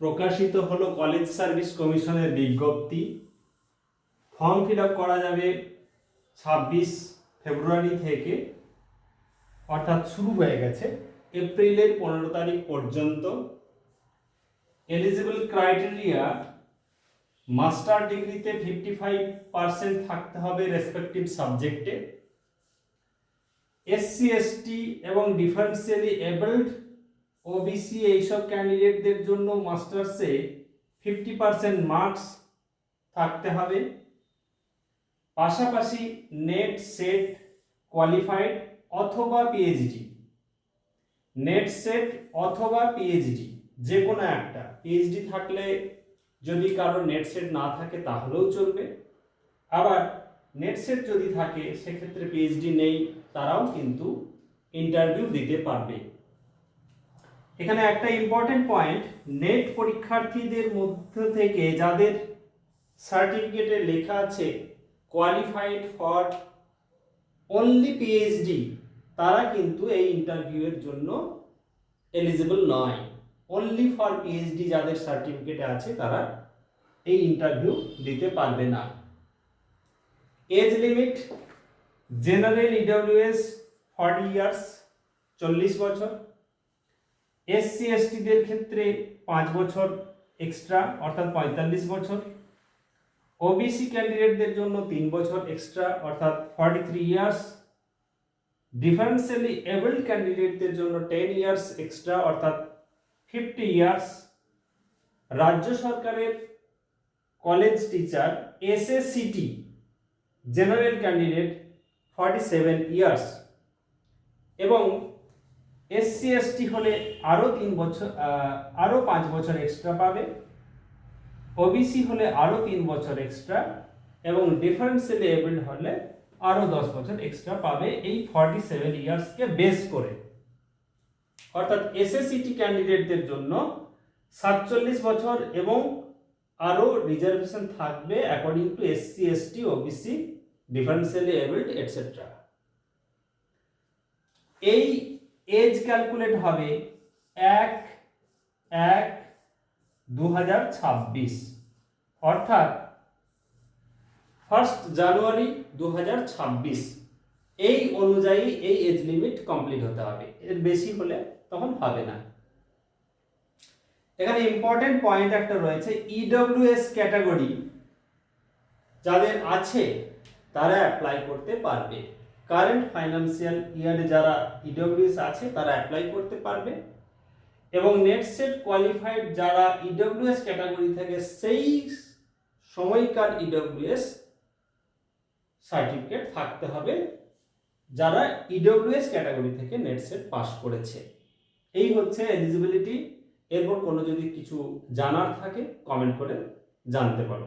প্রকাশিত হলো college service কমিশনের বিজ্ঞপ্তি। ফর্ম ফিল আপ করা যাবে 26 ফেব্রুয়ারি থেকে, অর্থাৎ শুরু হয়ে গেছে এপ্রিলের 15 তারিখ পর্যন্ত। এলিজিবল ক্রাইটেরিয়া, মাস্টার ডিগ্রিতে 55% থাকতে হবে রেসপেক্টিভ সাবজেক্টে। এসসি এসটি এবং ডিফারেন্সিয়ালি এবলড ওবিসি এইসব ক্যান্ডিডেটদের জন্য মাস্টার্সে 50% মার্কস থাকতে হবে। পাশাপাশি নেট সেট কোয়ালিফাইড অথবা পিএইচডি, নেট সেট অথবা পিএইচডি যে কোনো একটা। পিএইচডি থাকলে, যদি কারো নেট সেট না থাকে তাহলেও চলবে, আবার নেট সেট যদি থাকে সেক্ষেত্রে পিএইচডি নেই তারাও কিন্তু ইন্টারভিউ দিতে পারবে। এখানে একটা ইম্পর্টেন্ট পয়েন্ট, নেট পরীক্ষার্থীদের মধ্য থেকে যাদের সার্টিফিকেটে লেখা আছে কোয়ালিফাইড ফর অনলি পিএইচডি, তারা কিন্তু এই ইন্টারভিউয়ের জন্য এলিজিবল নয়। অনলি ফর পিএইচডি যাদের সার্টিফিকেটে আছে তারা এই ইন্টারভিউ দিতে পারবে না। Age limit, general EWS 40 years 40 বছর, এসসি এসটিদের ক্ষেত্রে 5 বছর এক্সট্রা অর্থাৎ 45 বছর, ওবিসি ক্যান্ডিডেটদের জন্য 3 বছর এক্সট্রা অর্থাৎ 43 ইয়ার্স, ডিফারেন্সিয়ালি এবলড ক্যান্ডিডেটদের জন্য 10 ইয়ার্স এক্সট্রা অর্থাৎ 50 ইয়ার্স। রাজ্য সরকারের কলেজ টিচার এসএসসিটি জেনারেল ক্যান্ডিডেট 47 ইয়ার্স, এবং এসসি এসটি হলে আরও 5 বছর এক্সট্রা পাবে, ওবিসি হলে আরও 3 বছর এক্সট্রা, এবং ডিফারেন্সিয়ালি এবলড হলে আরও 10 বছর এক্সট্রা পাবে এই 47 ইয়ার্সকে বেস করে। অর্থাৎ এসএসসিটি ক্যান্ডিডেটদের জন্য 47 বছর এবং আরও রিজার্ভেশন থাকবে according to SC ST OBC differentially abled etcetera. এই এজ ক্যালকুলেট হবে 1/1/2026 অর্থাৎ 1 জানুয়ারি 2026 এই অনুযায়ী এই এজ লিমিট কমপ্লিট হতে হবে, এর বেশি হলে তখন হবে না। এখানে ইম্পর্টেন্ট পয়েন্ট একটা রয়েছে, ইডব্লিউএস ক্যাটাগরি যাদের আছে তারা অ্যাপ্লাই করতে পারবে। কারেন্ট ফাইন্যান্সিয়াল ইয়ারে যারা ইডব্লিউএস আছে তারা অ্যাপ্লাই করতে পারবে, এবং নেট সেট কোয়ালিফাইড যারা ইডব্লিউএস ক্যাটাগরি থেকে সেই সময়কার ইডব্লিউএস সার্টিফিকেট থাকতে হবে যারা ইডব্লিউএস ক্যাটাগরি থেকে নেট সেট পাস করেছে। এই হচ্ছে এলিজিবিলিটি। এরপর কোনো যদি কিছু জানার থাকে কমেন্ট করে জানতে পারো।